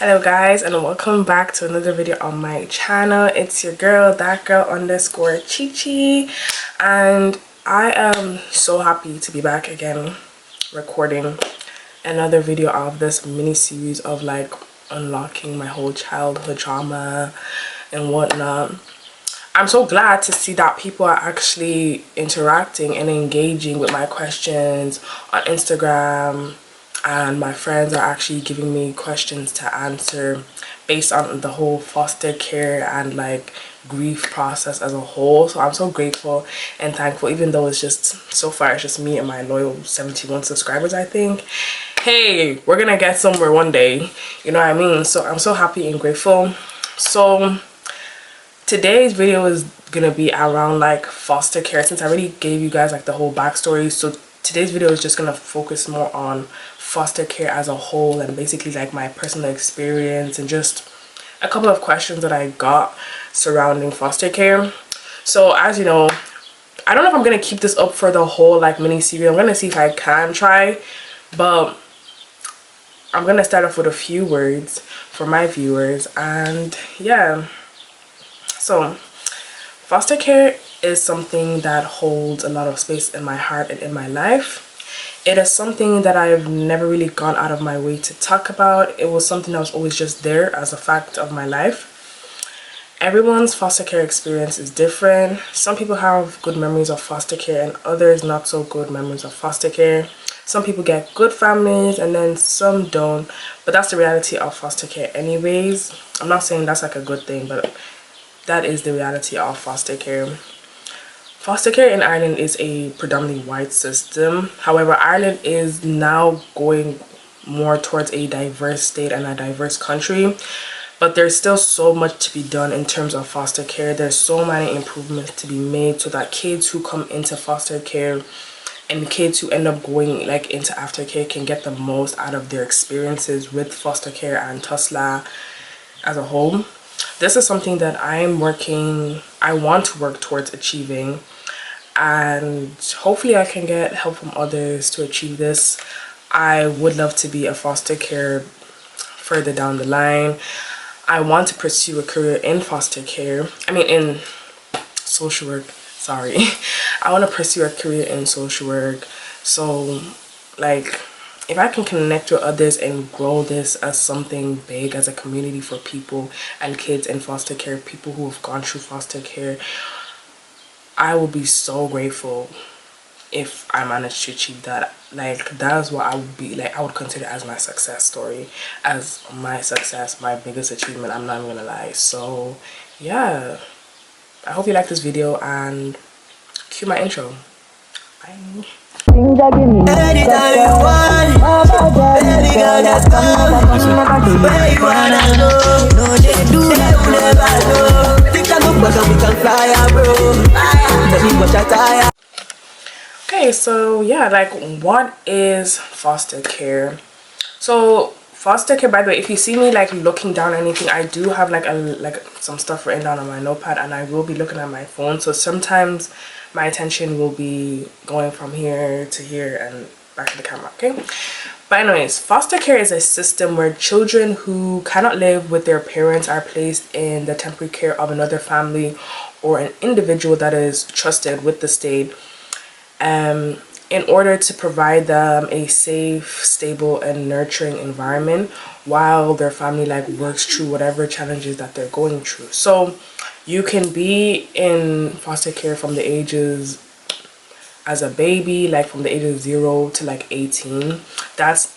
Hello guys, and welcome back to another video on my channel. It's your girl, that girl underscore Chichi, and I am so happy to be back again recording another video of this mini series of like unlocking my whole childhood trauma and whatnot. I'm so glad to see that people are actually interacting and engaging with my questions on Instagram, and my friends are actually giving me questions to answer based on the whole foster care and like grief process as a whole. So I'm so grateful and thankful, even though it's just so far it's just me and my loyal 71 subscribers. I think, hey, we're gonna get somewhere one day, you know what I mean? So I'm so happy and grateful. So today's video is gonna be around like foster care, since I already gave you guys like the whole backstory. So today's video is just gonna focus more on foster care as a whole and basically like my personal experience and just a couple of questions that I got surrounding foster care. So as you know, I don't know if I'm gonna keep this up for the whole like mini series. I'm gonna see if I can try, but I'm gonna start off with a few words for my viewers. And yeah, so foster care is something that holds a lot of space in my heart and in my life. It is something that I've never really gone out of my way to talk about. It was something that was always just there as a fact of my life. Everyone's foster care experience is different. Some people have good memories of foster care and others not so good memories of foster care. Some people get good families and then some don't, but that's the reality of foster care anyways. I'm not saying that's like a good thing, but that is the reality of foster care. Foster care in Ireland is a predominantly white system. However, Ireland is now going more towards a diverse state and a diverse country, but there's still so much to be done in terms of foster care. There's so many improvements to be made so that kids who come into foster care and kids who end up going like into aftercare can get the most out of their experiences with foster care and TUSLA as a whole. This is something that I want to work towards achieving, and hopefully I can get help from others to achieve this. I would love to be a foster care further down the line. I want to pursue a career in foster care. In social work, sorry. I want to pursue a career in social work. So like, if I can connect with others and grow this as something big, as a community for people and kids in foster care, people who have gone through foster care, I will be so grateful if I manage to achieve that. Like, that is what I would be like, I would consider as my success story, as my success, my biggest achievement. I'm not even gonna lie. So yeah, I hope you like this video and cue my intro. Bye. Anytime you want, baby girl, just come. Where you wanna go? No, they do that, you never know. Think I look back and we can fly, bro. Let me watch a tire. Okay, so yeah, like, what is foster care? So foster care, by the way, if you see me like looking down or anything, I do have like some stuff written down on my notepad, and I will be looking at my phone, so sometimes my attention will be going from here to here and back to the camera, okay? But anyways, foster care is a system where children who cannot live with their parents are placed in the temporary care of another family or an individual that is trusted with the state, in order to provide them a safe, stable, and nurturing environment while their family like works through whatever challenges that they're going through. So you can be in foster care from the ages as a baby, like from the age of 0 to like 18. That's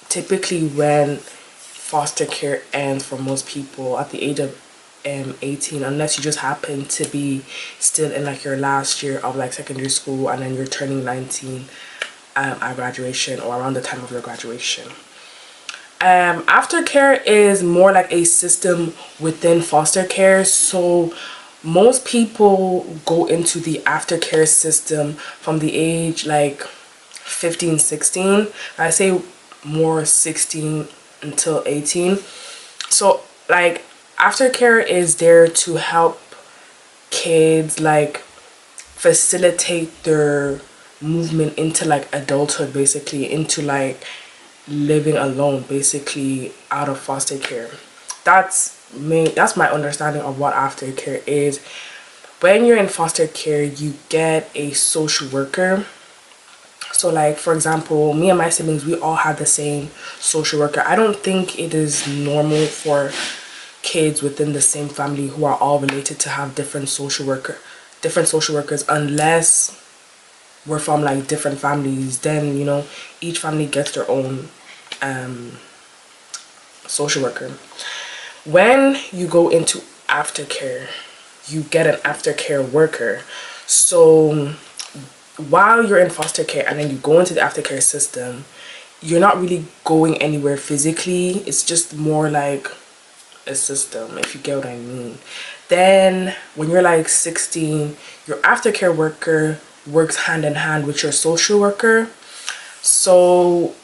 typically when foster care ends for most people, at the age of 18, unless you just happen to be still in like your last year of like secondary school and then you're turning 19 at graduation or around the time of your graduation. Aftercare is more like a system within foster care. So most people go into the aftercare system from the age like 15, 16. I say more 16 until 18. So like, aftercare is there to help kids like facilitate their movement into like adulthood, basically into like living alone, basically out of foster care. That's my understanding of what aftercare is. When you're in foster care, you get a social worker. So like, for example, me and my siblings, we all have the same social worker. I don't think it is normal for kids within the same family who are all related to have different social workers, unless we're from like different families. Then, you know, each family gets their own social worker. When you go into aftercare, you get an aftercare worker. So while you're in foster care and then you go into the aftercare system, you're not really going anywhere physically. It's just more like a system, if you get what I mean. Then when you're like 16, your aftercare worker works hand in hand with your social worker. So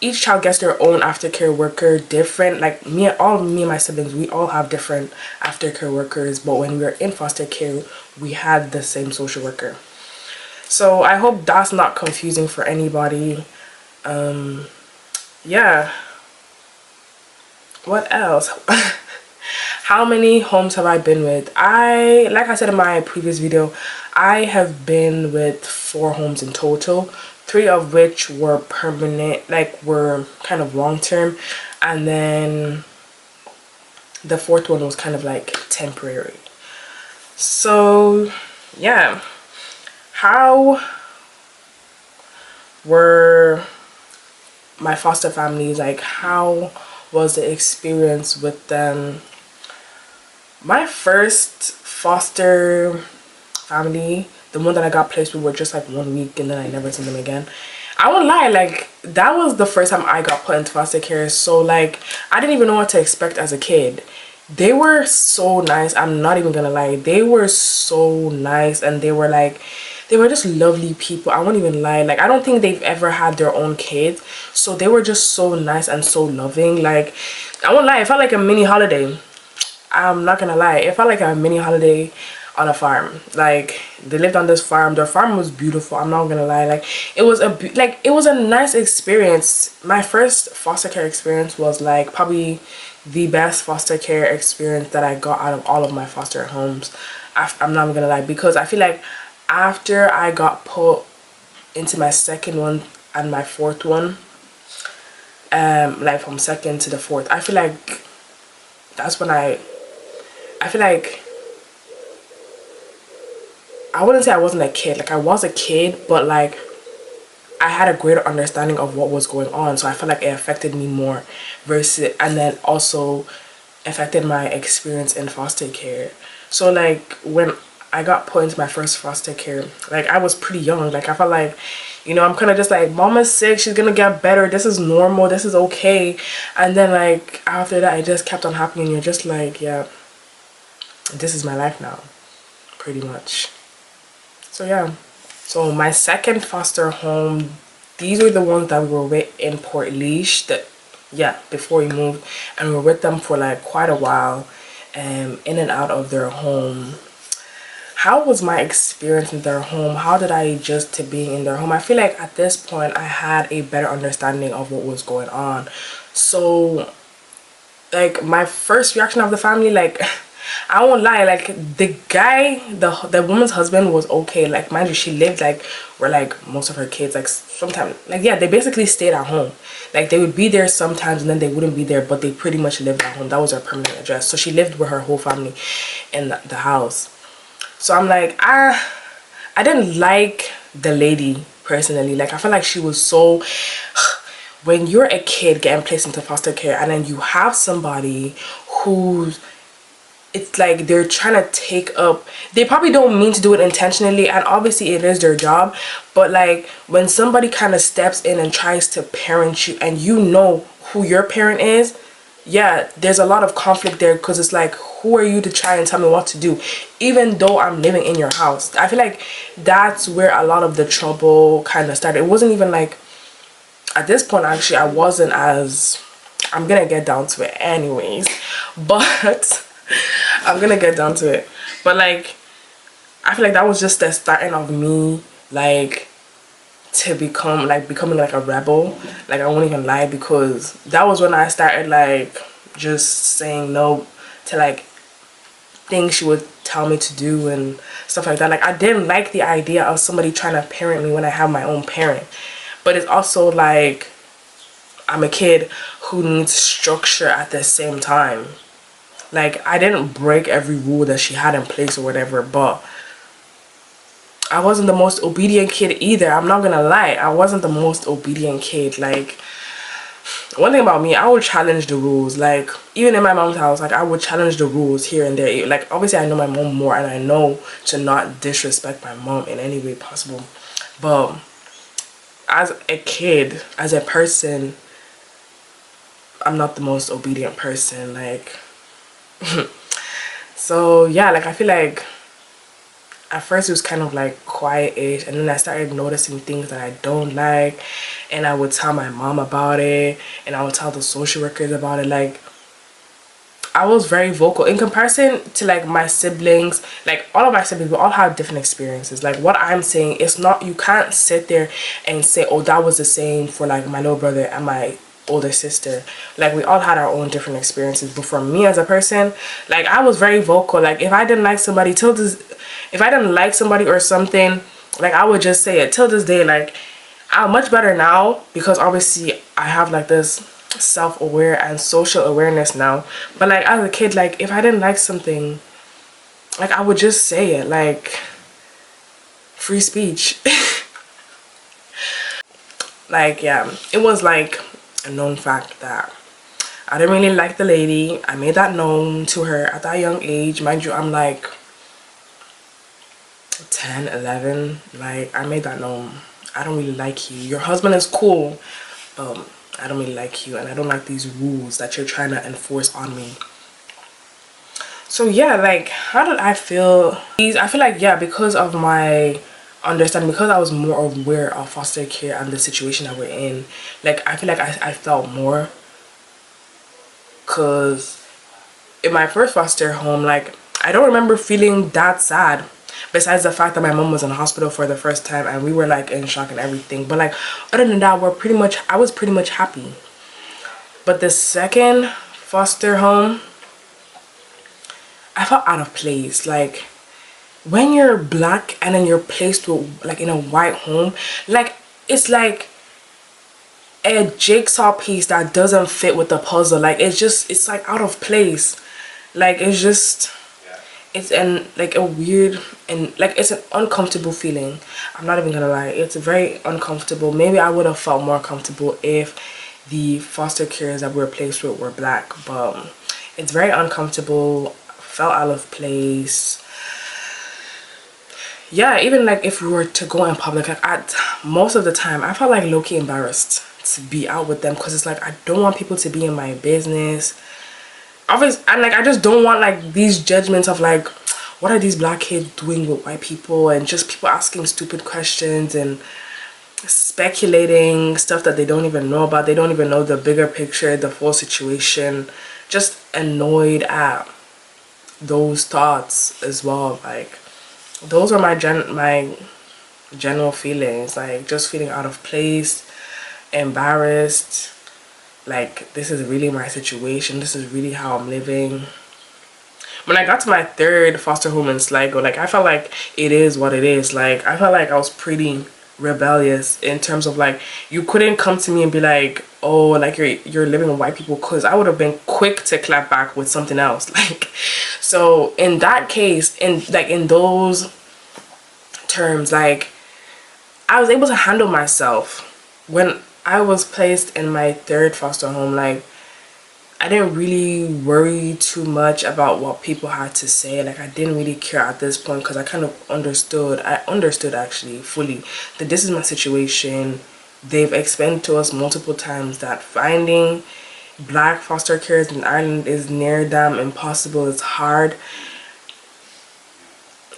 each child gets their own aftercare worker, different. Like me and my siblings, we all have different aftercare workers, but when we were in foster care, we had the same social worker. So I hope that's not confusing for anybody. Yeah. What else? How many homes have I been with? Like I said in my previous video, I have been with 4 homes in total, 3 of which were permanent, like were kind of long term, and then the 4th one was kind of like temporary. So yeah, how were my foster families? Like, how was the experience with them? My first foster family, the one that I got placed with, were just like 1 week and then I never seen them again. I won't lie, like that was the first time I got put into foster care. So like I didn't even know what to expect as a kid. They were so nice. I'm not even gonna lie. They were so nice, and they were just lovely people. I won't even lie. Like I don't think they've ever had their own kids. So they were just so nice and so loving. Like I won't lie, it felt like a mini holiday. I'm not gonna lie. It felt like a mini holiday on a farm. Like they lived on this farm. Their farm was beautiful. I'm not gonna lie. Like it was a nice experience. My first foster care experience was like probably the best foster care experience that I got out of all of my foster homes. I'm not gonna lie, because I feel like after I got put into my second one and my 4th one, like from second to the 4th, I feel like that's when I feel like, I wouldn't say I wasn't a kid. Like I was a kid, but like I had a greater understanding of what was going on. So I felt like it affected me more versus, and then also affected my experience in foster care. So like when I got put into my first foster care, like I was pretty young. Like I felt like, you know, I'm kind of just like, mama's sick, she's gonna get better, this is normal, this is okay. And then like after that, it just kept on happening. You're just like, yeah, this is my life now, pretty much. So yeah. So my second foster home, these were the ones that we were with in Port Leash, before we moved, and we were with them for like quite a while, in and out of their home. How was my experience in their home? How did I adjust to being in their home? I feel like at this point I had a better understanding of what was going on. So like my first reaction of the family, like I won't lie, like the guy, the woman's husband was okay. Like mind you, she lived like where like most of her kids, like sometimes, like yeah, they basically stayed at home. Like they would be there sometimes and then they wouldn't be there, but they pretty much lived at home. That was her permanent address. So she lived with her whole family in the house. So I'm like, I didn't like the lady personally. Like I felt like she was so, when you're a kid getting placed into foster care and then you have somebody who's, it's like they're trying to take up, they probably don't mean to do it intentionally, and obviously it is their job, but like when somebody kind of steps in and tries to parent you and you know who your parent is, yeah, there's a lot of conflict there, because it's like, who are you to try and tell me what to do even though I'm living in your house? I feel like that's where a lot of the trouble kind of started. It wasn't even like, at this point actually I wasn't as, I'm gonna get down to it anyways, but I'm gonna get down to it. But like I feel like that was just the starting of me like to becoming like a rebel. Like, I won't even lie, because that was when I started like just saying no to like things she would tell me to do and stuff like that. Like, I didn't like the idea of somebody trying to parent me when I have my own parent. But it's also like I'm a kid who needs structure at the same time. Like, I didn't break every rule that she had in place or whatever, but I wasn't the most obedient kid either. I'm not gonna lie, I wasn't the most obedient kid. Like, one thing about me, I would challenge the rules. Like, even in my mom's house, like, I would challenge the rules here and there. Like, obviously I know my mom more, and I know to not disrespect my mom in any way possible. But as a kid, as a person, I'm not the most obedient person. Like, so yeah, like, I feel like at first it was kind of like quiet-ish, and then I started noticing things that I don't like, and I would tell my mom about it, and I would tell the social workers about it. Like, I was very vocal in comparison to like my siblings. Like, all of my siblings, we all have different experiences. Like, what I'm saying, it's not, you can't sit there and say, oh, that was the same for like my little brother and my older sister. Like, we all had our own different experiences. But for me as a person, like, I was very vocal. Like, if I didn't like somebody if I didn't like somebody or something, like, I would just say it. Till this day, like, I'm much better now, because obviously I have like this self-aware and social awareness now. But like, as a kid, like, if I didn't like something, like, I would just say it. Like, free speech. Like, yeah, it was like a known fact that I didn't really like the lady. I made that known to her at that young age. Mind you, I'm like 10, 11. Like, I made that known. I don't really like you. Your husband is cool, but I don't really like you, and I don't like these rules that you're trying to enforce on me. So yeah, like, how did I feel? I feel like, yeah, because of my understanding, because I was more aware of foster care and the situation that we're in, like, I feel like I felt more. Because in my first foster home, like, I don't remember feeling that sad, besides the fact that my mom was in the hospital for the first time and we were like in shock and everything. But like, other than that, I was pretty much happy. But the second foster home, I felt out of place. Like, when you're black and then you're placed with, like, in a white home, like, it's like a jigsaw piece that doesn't fit with the puzzle. Like, it's like out of place. Like, it's like a weird, and like, it's an uncomfortable feeling. I'm not even gonna lie, it's very uncomfortable. Maybe I would have felt more comfortable if the foster carers that we were placed with were black, but it's very uncomfortable. Felt out of place. Yeah, even like if we were to go in public, like, at most of the time I felt like low-key embarrassed to be out with them, because it's like, I don't want people to be in my business. Obviously, and like, I just don't want like these judgments of like, what are these black kids doing with white people, and just people asking stupid questions and speculating stuff that they don't even know about. They don't even know the bigger picture, the full situation. Just annoyed at those thoughts as well. Like, those are my general feelings. Like, just feeling out of place, embarrassed. Like, this is really my situation, this is really how I'm living. When I got to my third foster home in Sligo, like, I felt like it is what it is. Like, I felt like I was pretty rebellious in terms of like, you couldn't come to me and be like, oh, like, you're living with white people, because I would have been quick to clap back with something else. Like, so in that case, in those terms, like, I was able to handle myself. When I was placed in my third foster home, like, I didn't really worry too much about what people had to say. Like, I didn't really care at this point, because I kind of understood. I understood actually fully that this is my situation. They've explained to us multiple times that finding black foster carers in Ireland is near damn impossible. It's hard.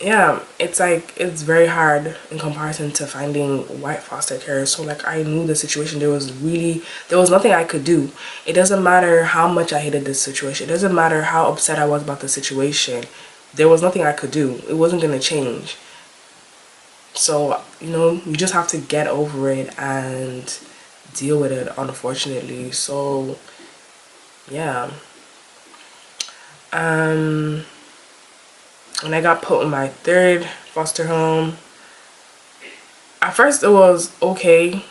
Yeah, it's like, it's very hard in comparison to finding white foster carers. So like, I knew the situation. There was nothing I could do. It doesn't matter how much I hated this situation, it doesn't matter how upset I was about the situation, there was nothing I could do. It wasn't going to change. So, you know, you just have to get over it and deal with it, unfortunately. So, yeah. When I got put in my third foster home, at first it was okay.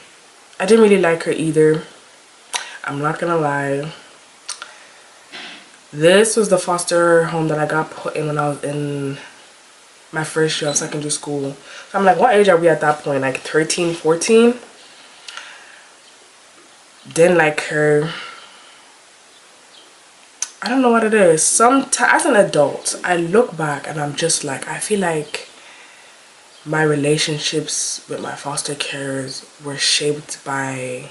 I didn't really like her either. I'm not gonna lie. This was the foster home that I got put in when I was in my first year of secondary school. So I'm like, what age are we at that point? Like 13, 14? Didn't like her. I don't know what it is. Sometimes as an adult, I look back and I'm just like, I feel like my relationships with my foster carers were shaped by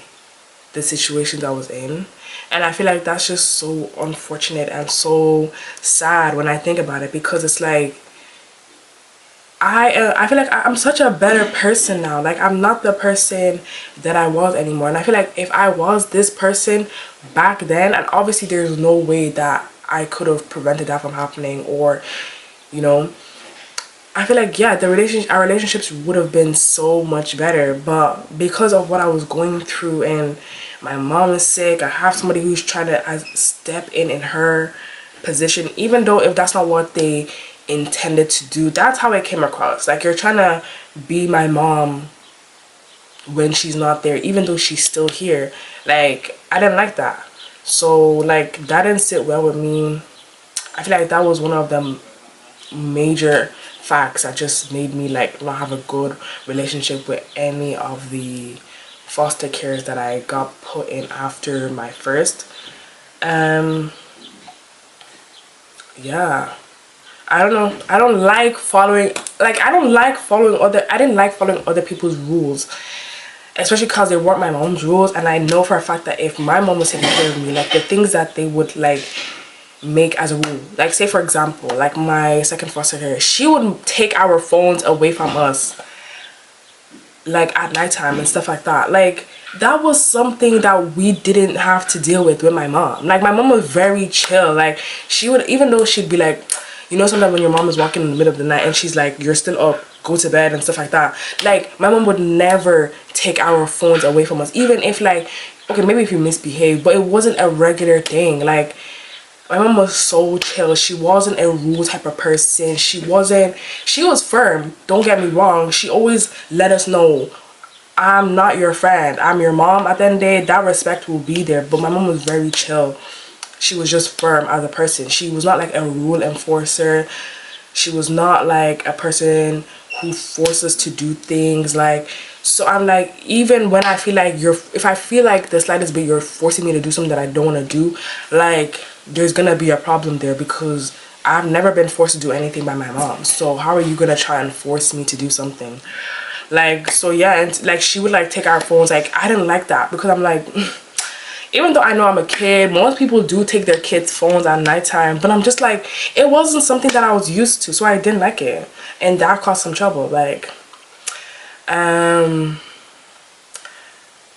the situations I was in. And I feel like that's just so unfortunate and so sad when I think about it, because it's like I feel like I'm such a better person now. Like, I'm not the person that I was anymore. And I feel like if I was this person back then, and obviously there's no way that I could have prevented that from happening, or, you know, I feel like, yeah, our relationships would have been so much better. But because of what I was going through, and my mom is sick, I have somebody who's trying to step in her position, even though if that's not what they intended to do. That's how it came across. Like, you're trying to be my mom when she's not there, even though she's still here. Like, I didn't like that. So, like, that didn't sit well with me. I feel like that was one of the major facts that just made me, like, not have a good relationship with any of the foster carers that I got put in after my first. Yeah, I don't know. I didn't like following other people's rules, especially because they weren't my mom's rules. And I know for a fact that if my mom was taking care of me, like, the things that they would, like, make as a rule, like, say for example, like, my second foster care, she would take our phones away from us, like, at nighttime and stuff like that. Like, that was something that we didn't have to deal with my mom. Like, my mom was very chill. Like, she would, even though she'd be like, you know, sometimes when your mom is walking in the middle of the night and she's like, you're still up, go to bed and stuff like that. Like, my mom would never take our phones away from us, even if, like, okay, maybe if you misbehave, but it wasn't a regular thing. Like, my mom was so chill. She wasn't a rule type of person. She was firm, don't get me wrong. She always let us know, I'm not your friend, I'm your mom. At the end of the day, that respect will be there. But my mom was very chill. She was just firm as a person. She was not like a rule enforcer. She was not like a person who forced us to do things. Like, so I'm like, even when I feel like if I feel like the slightest bit you're forcing me to do something that I don't want to do, like, there's gonna be a problem there, because I've never been forced to do anything by my mom. So how are you gonna try and force me to do something? Like, so yeah. And like, she would like take our phones. Like, I didn't like that, because I'm like, even though I know I'm a kid, most people do take their kids' phones at nighttime, but I'm just like, it wasn't something that I was used to, so I didn't like it, and that caused some trouble. Like,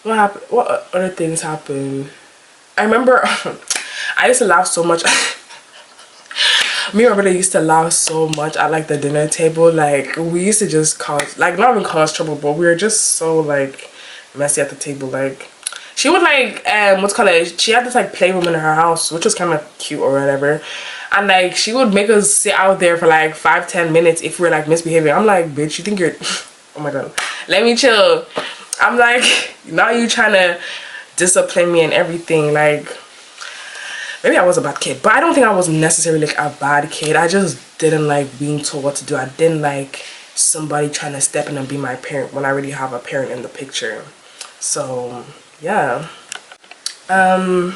what happened? What other things happened? I remember I used to laugh so much. Me and my brother used to laugh so much at like the dinner table. Like, we used to just cause, like, not even cause trouble, but we were just so like messy at the table. Like, she would like what's called it, she had this like playroom in her house, which was kind of cute or whatever, and like, she would make us sit out there for like 5-10 minutes if we were like misbehaving. I'm like, bitch, you think you're oh my god, let me chill. I'm like, now you trying to discipline me and everything. Like, maybe I was a bad kid, but I don't think I was necessarily like a bad kid. I just didn't like being told what to do. I didn't like somebody trying to step in and be my parent when I already have a parent in the picture. So yeah. I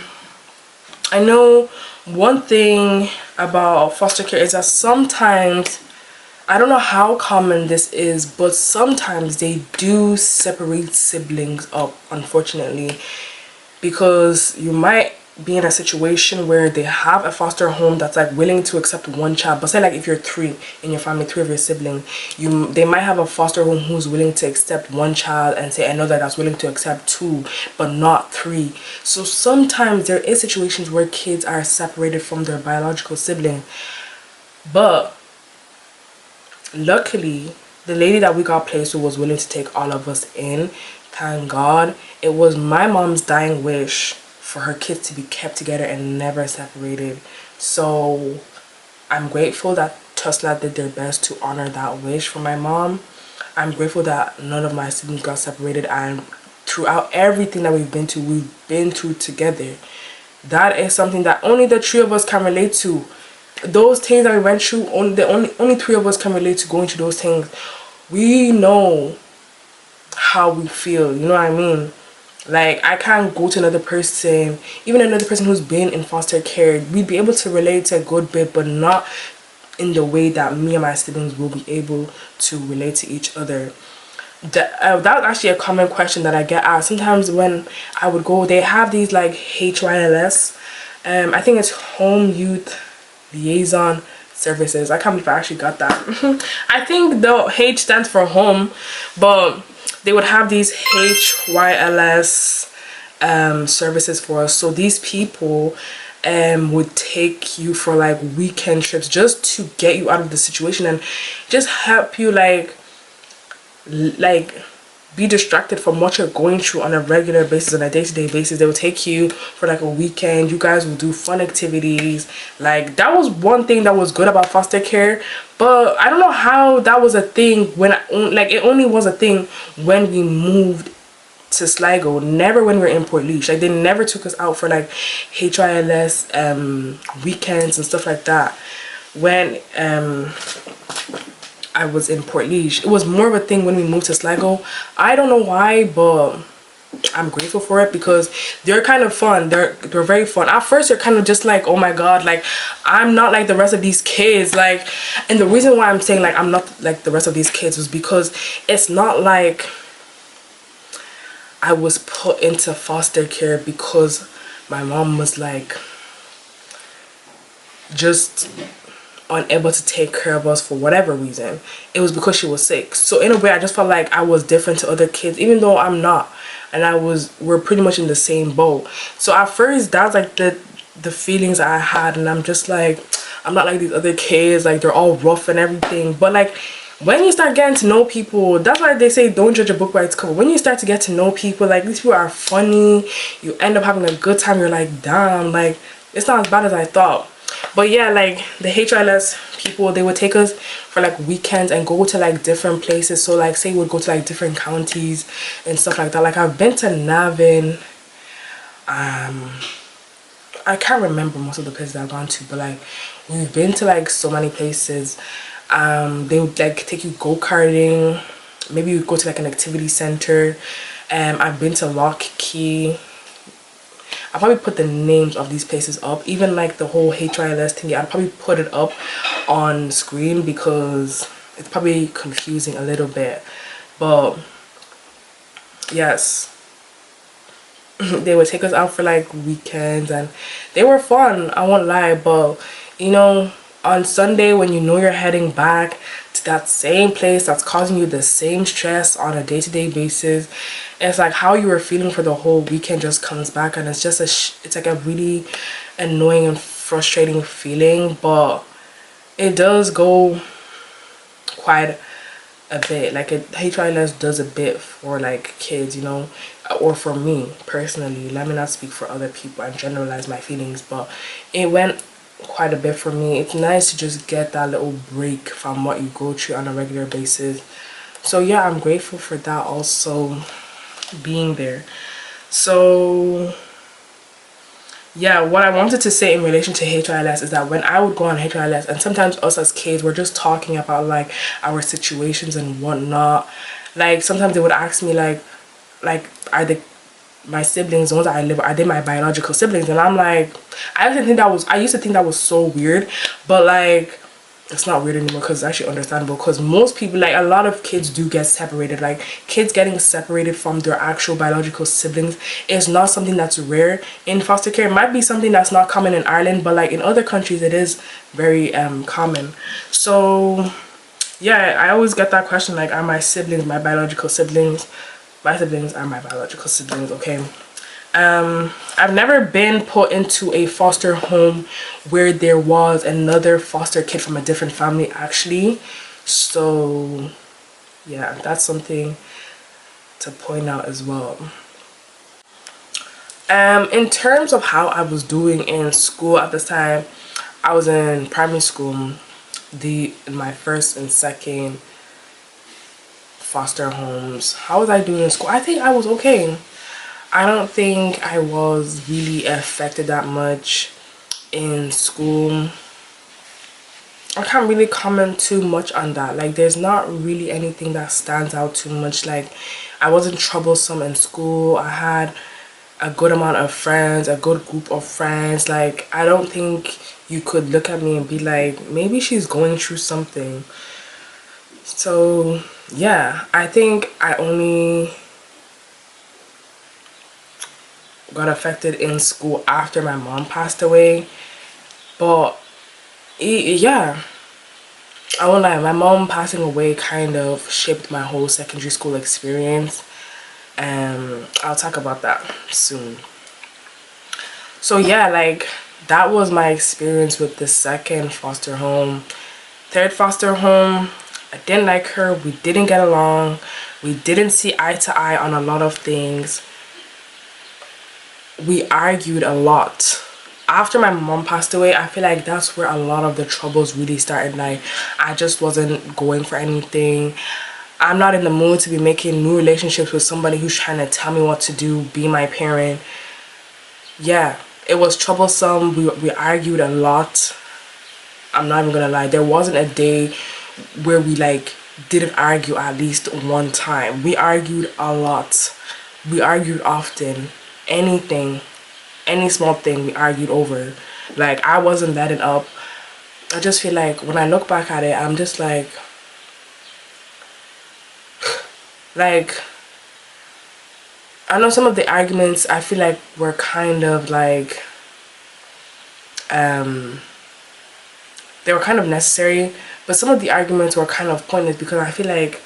know one thing about foster care is that sometimes, I don't know how common this is, but sometimes they do separate siblings up, unfortunately, because you might be in a situation where they have a foster home that's like willing to accept one child. But say like, if you're 3 in your family, 3 of your siblings, they might have a foster home who's willing to accept one child, and say another that's willing to accept 2 but not 3. So sometimes there is situations where kids are separated from their biological sibling, but luckily the lady that we got placed with was willing to take all of us in. Thank God. It was my mom's dying wish for her kids to be kept together and never separated. So I'm grateful that Tesla did their best to honor that wish for my mom. I'm grateful that none of my siblings got separated, and throughout everything that we've been through together. That is something that only the three of us can relate to. Those things that we went through, only three of us can relate to going through those things. We know how we feel, you know what I mean? Like, I can't go to another person, even another person who's been in foster care. We'd be able to relate to a good bit, but not in the way that me and my siblings will be able to relate to each other. That was actually a common question that I get asked. Sometimes when I would go, they have these like HYLS. I think it's Home Youth Liaison Services. I can't believe I actually got that. I think the H stands for home, but they would have these HYLS services for us. So these people would take you for like weekend trips just to get you out of the situation and just help you like be distracted from what you're going through on a regular basis, on a day-to-day basis. They will take you for like a weekend. You guys will do fun activities. Like, that was one thing that was good about foster care, but I don't know how that was a thing when it only was a thing when we moved to Sligo, never when we were in Port Leash. Like, they never took us out for like HYLS weekends and stuff like that when I was in Port Leash. It was more of a thing when we moved to Sligo. I don't know why, but I'm grateful for it because they're kind of fun. They're very fun. At first, you're kind of just like, oh my god, like, I'm not like the rest of these kids. Like, and the reason why I'm saying like I'm not like the rest of these kids was because it's not like I was put into foster care because my mom was like just unable to take care of us for whatever reason. It was because she was sick. So in a way, I just felt like I was different to other kids, even though I'm not. And we're pretty much in the same boat. So at first, that's like the feelings I had, and I'm just like, I'm not like these other kids, like they're all rough and everything. But like, when you start getting to know people, that's why they say don't judge a book by its cover. When you start to get to know people, like, these people are funny, you end up having a good time. You're like, damn, like, it's not as bad as I thought. But yeah, like, the HLS people, they would take us for like weekends and go to like different places. So like, say we would go to like different counties and stuff like that. Like, I've been to Navan. I can't remember most of the places I've gone to, but like, we've been to like so many places. They would like take you go-karting. Maybe you go to like an activity center. I've been to Lock Key. I'll probably put the names of these places up. Even like the whole HYLS thing, I'll probably put it up on screen because it's probably confusing a little bit. But yes, they would take us out for like weekends and they were fun, I won't lie. But you know, on Sunday when you know you're heading back to that same place that's causing you the same stress on a day-to-day basis, it's like how you were feeling for the whole weekend just comes back, and it's just it's like a really annoying and frustrating feeling. But it does go quite a bit. Like, HYLS does a bit for like kids, you know, or for me personally. Let me not speak for other people and generalize my feelings, but it went quite a bit for me. It's nice to just get that little break from what you go through on a regular basis. So yeah, I'm grateful for that also, being there. So yeah, what I wanted to say in relation to HYLS is that when I would go on HYLS, and sometimes us as kids, we're just talking about like our situations and whatnot. Like, sometimes they would ask me like are my siblings, the ones that I live with, are they my biological siblings? And I'm like, I used to think that was so weird, but like, it's not weird anymore because it's actually understandable. Because most people, like, a lot of kids do get separated. Like, kids getting separated from their actual biological siblings is not something that's rare in foster care. It might be something that's not common in Ireland, but like in other countries it is very common. So yeah, I always get that question, like, are my siblings my biological siblings? My siblings are my biological siblings, okay? I've never been put into a foster home where there was another foster kid from a different family, actually. So yeah, that's something to point out as well. In terms of how I was doing in school at this time, I was in primary school, in my first and second foster homes. How was I doing in school? I think I was okay. I don't think I was really affected that much in school. I can't really comment too much on that. Like, there's not really anything that stands out too much. Like, I wasn't troublesome in school. I had a good amount of friends, a good group of friends. Like, I don't think you could look at me and be like, maybe she's going through something. So yeah, I think I only got affected in school after my mom passed away. But yeah, I won't lie, my mom passing away kind of shaped my whole secondary school experience. I'll talk about that soon. So yeah, like, that was my experience with the second foster home. Third foster home, I didn't like her. We didn't get along. We didn't see eye to eye on a lot of things. We argued a lot. After my mom passed away, I feel like that's where a lot of the troubles really started. Like, I just wasn't going for anything. I'm not in the mood to be making new relationships with somebody who's trying to tell me what to do, be my parent. Yeah, it was troublesome. We argued a lot. I'm not even gonna lie, there wasn't a day where we like didn't argue at least one time. We argued a lot. We argued often. Anything, any small thing we argued over. Like, I wasn't letting up. I just feel like when I look back at it, I'm just like I know some of the arguments I feel like were kind of like they were kind of necessary, but some of the arguments were kind of pointless because I feel like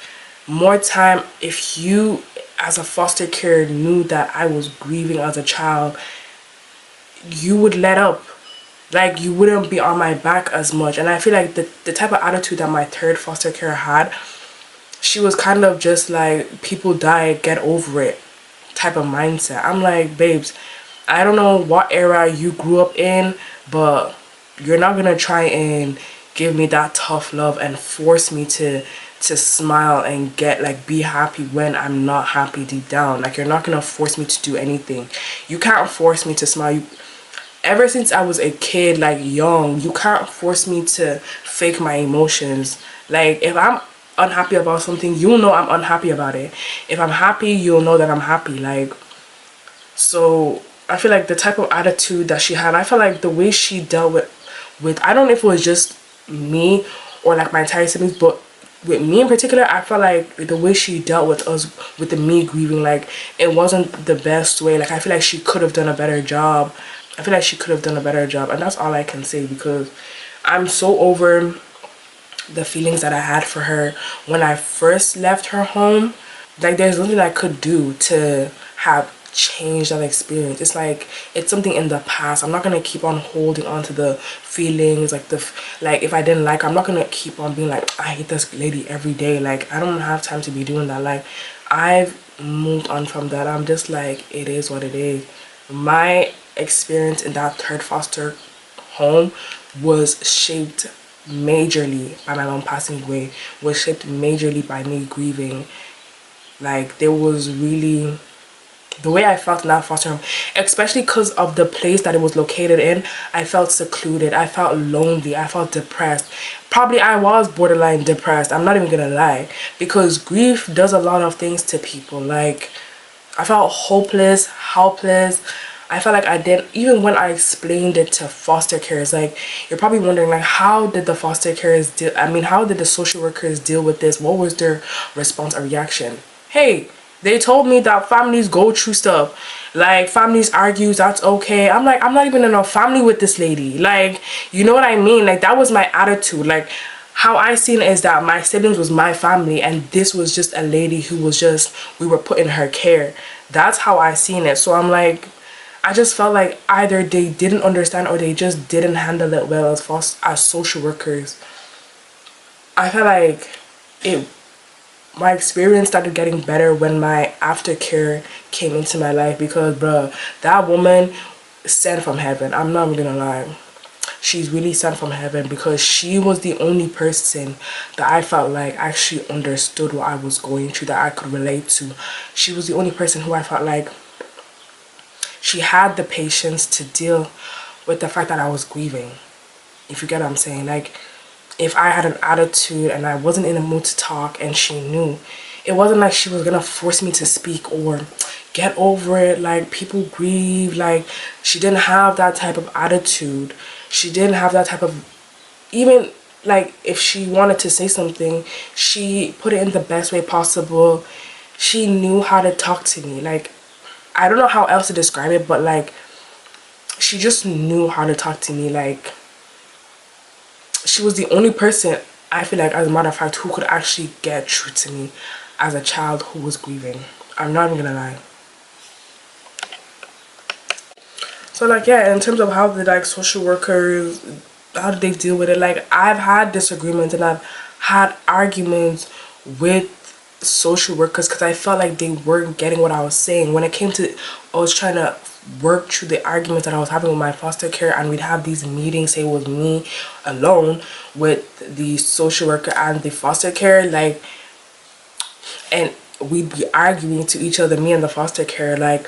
more time, if you as a foster care knew that I was grieving as a child, you would let up. Like, you wouldn't be on my back as much. And I feel like the type of attitude that my third foster care had, she was kind of just like, people die, get over it type of mindset. I'm like, babes, I don't know what era you grew up in, but you're not gonna try and give me that tough love and force me to smile and get like be happy when I'm not happy deep down. Like, you're not gonna force me to do anything. You can't force me to smile. Ever since I was a kid, like young, you can't force me to fake my emotions. Like, if I'm unhappy about something, you'll know I'm unhappy about it. If I'm happy, you'll know that I'm happy. Like, so I feel like the type of attitude that she had, I feel like the way she dealt with I don't know if it was just me or like my entire siblings, but with me in particular, I felt like the way she dealt with us, with the me grieving, like, it wasn't the best way. Like, I feel like she could have done a better job. And that's all I can say, because I'm so over the feelings that I had for her when I first left her home. Like, there's nothing I could do to have changed that experience. It's like, it's something in the past. I'm not gonna keep on holding on to the feelings, like like if I didn't like her, I'm not gonna keep on being like, I hate this lady every day. Like, I don't have time to be doing that. Like, I've moved on from that. I'm just like, it is what it is. My experience in that third foster home was shaped majorly by my mom passing away, was shaped majorly by me grieving. Like, there was really, the way I felt in that foster home, especially because of the place that it was located in, I felt secluded, I felt lonely, I felt depressed. Probably I was borderline depressed, I'm not even gonna lie, because grief does a lot of things to people. Like, I felt hopeless, helpless. I felt like I didn't, even when I explained it to foster carers, like, you're probably wondering, like, how did the foster carers deal, how did the social workers deal with this? What was their response or reaction? Hey, they told me that families go through stuff. Like, families argue, that's okay. I'm like, I'm not even in a family with this lady. Like, you know what I mean? Like, that was my attitude. Like, how I seen it is that my siblings was my family and this was just a lady who was just, we were put in her care. That's how I seen it. So I'm like, I just felt like either they didn't understand or they just didn't handle it well as social workers. I felt like it my experience started getting better when my aftercare came into my life, because bruh, that woman sent from heaven. I'm not even gonna lie. She's really sent from heaven, because she was the only person that I felt like actually understood what I was going through, that I could relate to. She was the only person who I felt like she had the patience to deal with the fact that I was grieving. If you get what I'm saying. Like, if I had an attitude and I wasn't in the mood to talk and she knew, it wasn't like she was gonna force me to speak or get over it. Like, people grieve. Like, she didn't have that type of attitude. She didn't have that type of, even like if she wanted to say something, she put it in the best way possible. She knew how to talk to me. Like, I don't know how else to describe it, but like, she just knew how to talk to me. Like, she was the only person, I feel like, as a matter of fact, who could actually get true to me as a child who was grieving. I'm not even gonna lie. So like, yeah, in terms of how the like social workers, how do they deal with it, like, I've had disagreements and I've had arguments with social workers because I felt like they weren't getting what I was saying. When it came to, I was trying to work through the arguments that I was having with my foster care, and we'd have these meetings, say it was me alone with the social worker and the foster care, like, and we'd be arguing to each other, me and the foster care. Like,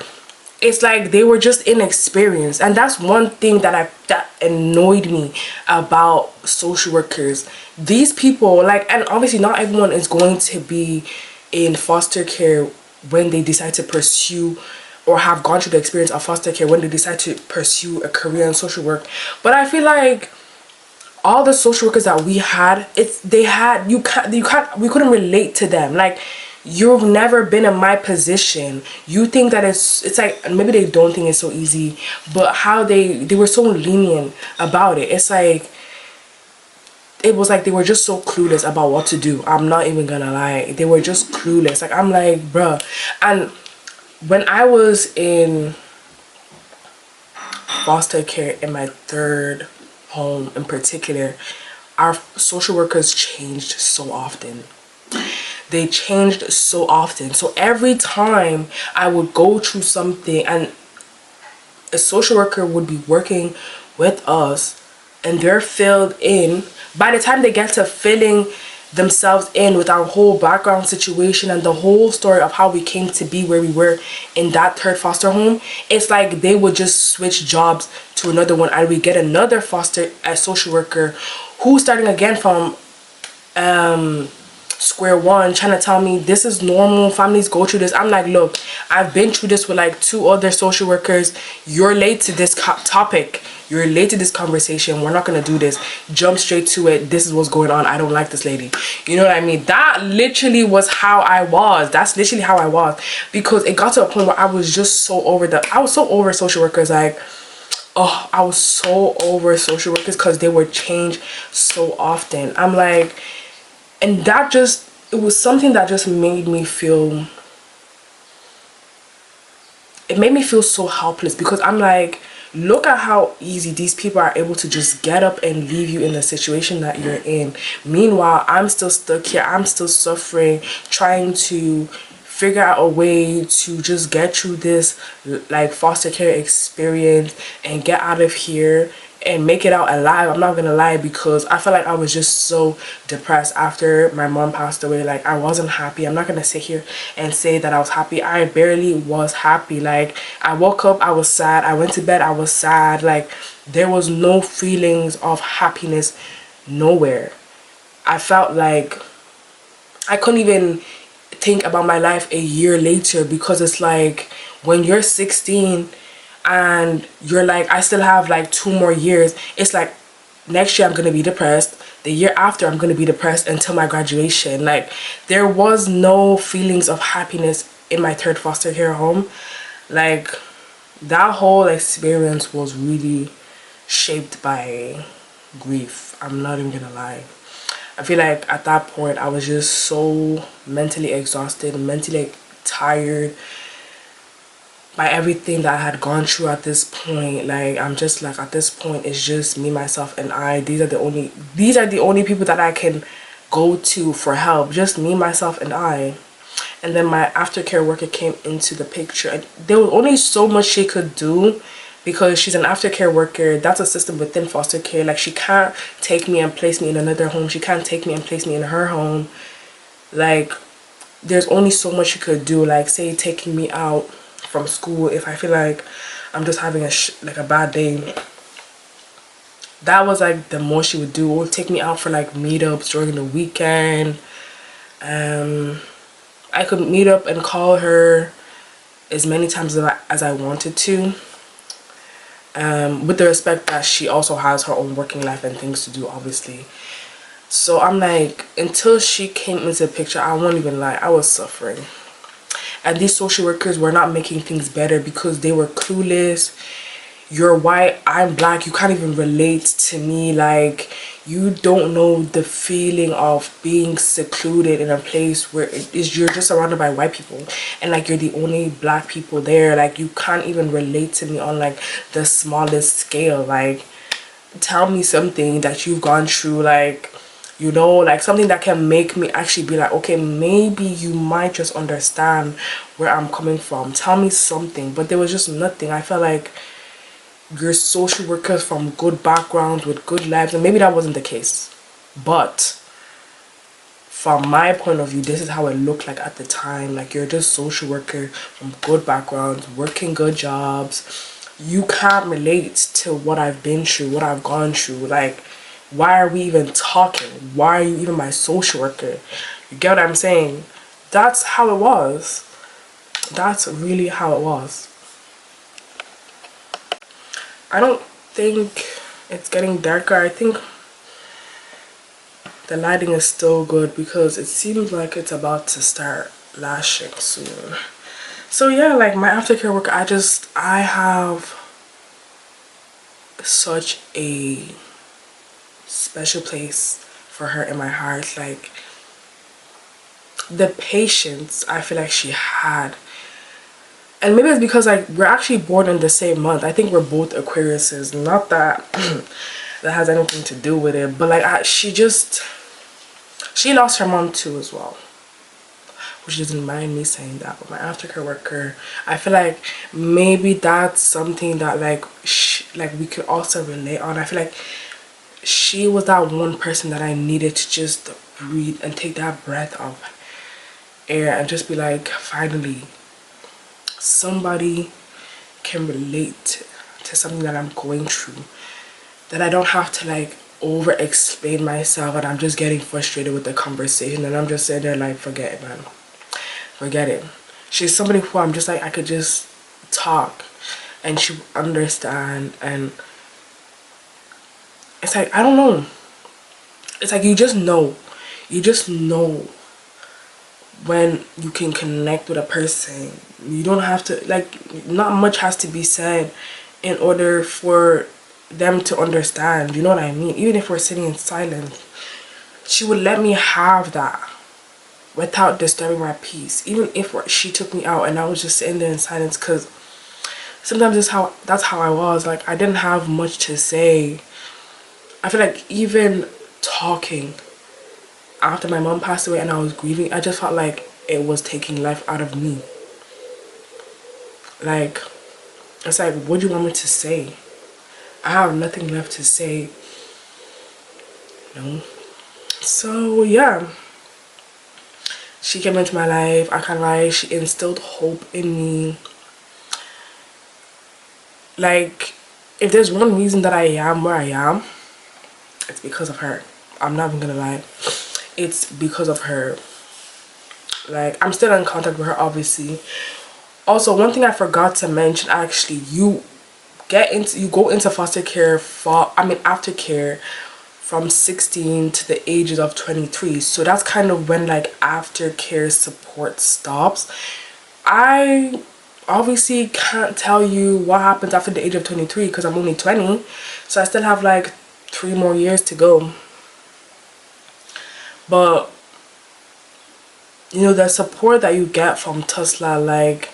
it's like they were just inexperienced, and that's one thing that annoyed me about social workers. These people, like, and obviously not everyone is going to be in foster care when they decide to pursue or have gone through the experience of foster care when they decide to pursue a career in social work. But I feel like all the social workers that we had, we couldn't relate to them. Like, you've never been in my position. You think that it's like, maybe they don't think it's so easy, but how they were so lenient about it. It's like, it was like they were just so clueless about what to do. I'm not even gonna lie. They were just clueless. Like, I'm like, bruh. And when I was in foster care in my third home in particular, our social workers changed so often. They changed so often. So every time I would go through something and a social worker would be working with us and they're filled in, by the time they get to filling themselves in with our whole background situation and the whole story of how we came to be where we were in that third foster home, it's like they would just switch jobs to another one, and we get another social worker who's starting again from square one, trying to tell me this is normal, families go through this. I'm like, look, I've been through this with like 2 other social workers. You're late to this topic, you're late to this conversation. We're not gonna do this. Jump straight to it. This is what's going on. I don't like this lady. You know what I mean? That literally was how I was. That's literally how I was, because it got to a point where I was just so over social workers. Like, oh, I was so over social workers because they were changed so often. I'm like, and that just, it was something that just made me feel, it made me feel so helpless, because I'm like, look at how easy these people are able to just get up and leave you in the situation that you're in. Meanwhile, I'm still stuck here. I'm still suffering, trying to figure out a way to just get through this like foster care experience and get out of here and make it out alive. I'm not gonna lie, because I felt like I was just so depressed after my mom passed away. Like, I wasn't happy. I'm not gonna sit here and say that I was happy. I barely was happy. Like, I woke up, I was sad. I went to bed, I was sad. Like, there was no feelings of happiness nowhere. I felt like I couldn't even think about my life a year later, because it's like, when you're 16 and you're like, I still have like 2 more years, it's like, next year I'm gonna be depressed, the year after I'm gonna be depressed until my graduation. Like, there was no feelings of happiness in my third foster care home. Like, that whole experience was really shaped by grief. I'm not even gonna lie. I feel like at that point I was just so mentally exhausted, mentally tired by everything that I had gone through at this point. Like, I'm just like, at this point it's just me, myself, and I. These are the only people that I can go to for help, just me, myself, and I. And then my aftercare worker came into the picture, and there was only so much she could do because she's an aftercare worker. That's a system within foster care. Like, she can't take me and place me in another home. She can't take me and place me in her home. Like, there's only so much she could do. Like, say taking me out from school if I feel like I'm just having a bad day. That was like the most she would do. Or take me out for like meetups during the weekend. I could meet up and call her as many times as I wanted to. With the respect that she also has her own working life and things to do, obviously. So I'm like, until she came into the picture, I won't even lie, I was suffering. And these social workers were not making things better because they were clueless. You're white, I'm black, you can't even relate to me. Like, you don't know the feeling of being secluded in a place where you're just surrounded by white people and like you're the only black people there. Like, you can't even relate to me on like the smallest scale. Like, tell me something that you've gone through, like, you know, like something that can make me actually be like, okay, maybe you might just understand where I'm coming from. Tell me something. But there was just nothing. I felt like you're social workers from good backgrounds with good lives, and maybe that wasn't the case, but from my point of view, this is how it looked like at the time. Like, you're just social worker from good backgrounds, working good jobs. You can't relate to what I've been through, what I've gone through. Like, why are we even talking? Why are you even my social worker? You get what I'm saying? That's how it was. That's really how it was. I don't think it's getting darker. I think the lighting is still good because it seems like it's about to start lashing soon. So yeah, like my aftercare work, I have such a special place for her in my heart. Like, the patience I feel like she had. And maybe it's because like we're actually born in the same month. I think we're both Aquariuses. Not that that has anything to do with it, but like she lost her mom too as well, which doesn't mind me saying that. But my aftercare worker, I feel like maybe that's something that like we could also relate on. I feel like she was that one person that I needed to just breathe and take that breath of air and just be like, finally somebody can relate to something that I'm going through, that I don't have to like over explain myself and I'm just getting frustrated with the conversation and I'm just sitting there like, forget it, man, forget it. She's somebody who I'm just like, I could just talk and she would understand. And it's like, I don't know, it's like you just know when you can connect with a person. You don't have to, like, not much has to be said in order for them to understand, you know what I mean? Even if we're sitting in silence, she would let me have that without disturbing my peace. Even if she took me out and I was just sitting there in silence, because sometimes that's how I was. Like, I didn't have much to say. I feel like even talking after my mom passed away and I was grieving, I just felt like it was taking life out of me. Like, it's like, what do you want me to say? I have nothing left to say, you know? So yeah, she came into my life. I can't lie, she instilled hope in me. Like, if there's one reason that I am where I am, it's because of her. I'm not even gonna lie, it's because of her. Like, I'm still in contact with her, obviously. Also, one thing I forgot to mention, actually, you go into foster care aftercare from 16 to the ages of 23. So that's kind of when like aftercare support stops. I obviously can't tell you what happens after the age of 23 because I'm only 20, so I still have like 3 more years to go. But you know, the support that you get from Tesla, like,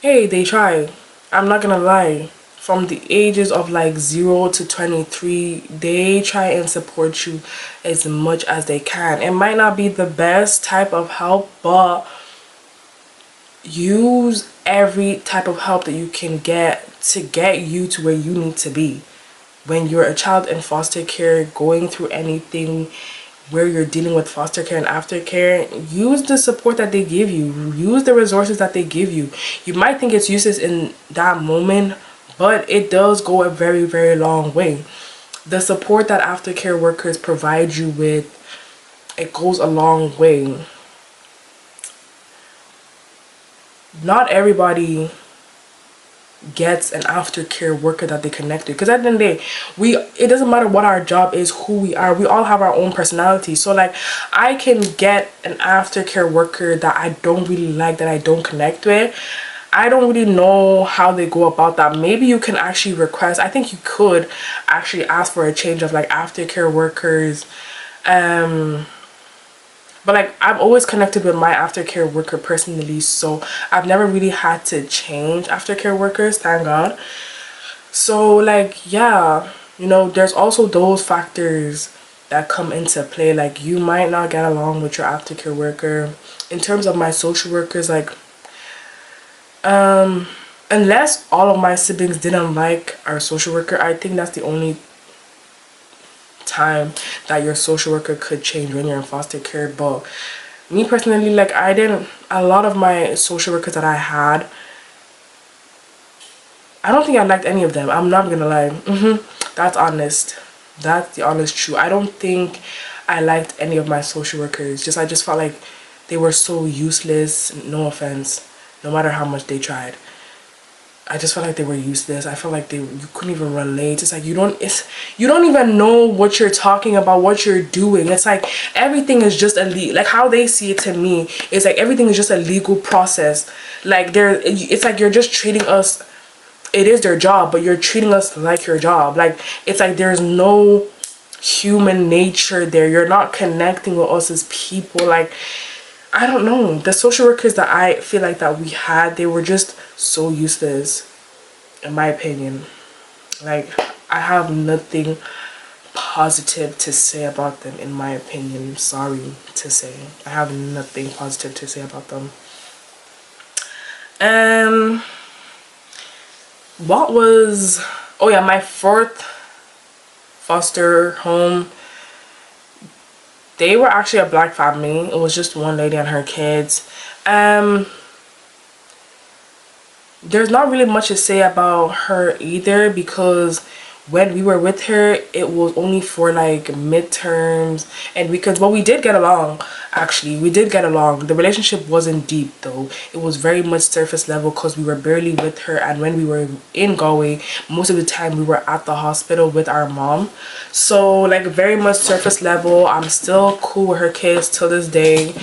hey, they try. I'm not gonna lie, from the ages of like 0 to 23, they try and support you as much as they can. It might not be the best type of help, but use every type of help that you can get to get you to where you need to be. When you're a child in foster care, going through anything where you're dealing with foster care and aftercare, use the support that they give you, use the resources that they give you. You might think it's useless in that moment, but it does go a very, very long way. The support that aftercare workers provide you with, it goes a long way. Not everybody gets an aftercare worker that they connect to, because at the end of the day, it doesn't matter what our job is, who we are, we all have our own personality. So like, I can get an aftercare worker that I don't really like, that I don't connect with. I don't really know how they go about that. Maybe you can actually request, I think you could actually ask for a change of like aftercare workers. But like, I've always connected with my aftercare worker personally, so I've never really had to change aftercare workers, thank God. So like, yeah, you know, there's also those factors that come into play. Like, you might not get along with your aftercare worker. In terms of my social workers, like, unless all of my siblings didn't like our social worker, I think that's the only time that your social worker could change when you're in foster care. But me personally, like, a lot of my social workers that I had, I don't think I liked any of them. I'm not gonna lie. That's honest. That's the honest truth. I don't think I liked any of my social workers. I just felt like they were so useless. No offense, no matter how much they tried. I just felt like they were useless. I felt like you couldn't even relate. It's like, you don't even know what you're talking about, what you're doing. It's like everything is just like how they see it to me. It's like everything is just a legal process. Like, it's like you're just treating us. It is their job, but you're treating us like your job. Like, it's like there's no human nature there. You're not connecting with us as people. Like, I don't know. The social workers that I feel like that we had, they were just so useless, in my opinion. Like, I have nothing positive to say about them, in my opinion. Sorry to say. I have nothing positive to say about them. Oh yeah, my fourth foster home, they were actually a black family. It was just one lady and her kids. There's not really much to say about her either, because when we were with her, it was only for like midterms, and we did get along. Actually, we did get along. The relationship wasn't deep though. It was very much surface level, because we were barely with her, and when we were in Galway, most of the time we were at the hospital with our mom. So like, very much surface level. I'm still cool with her kids till this day.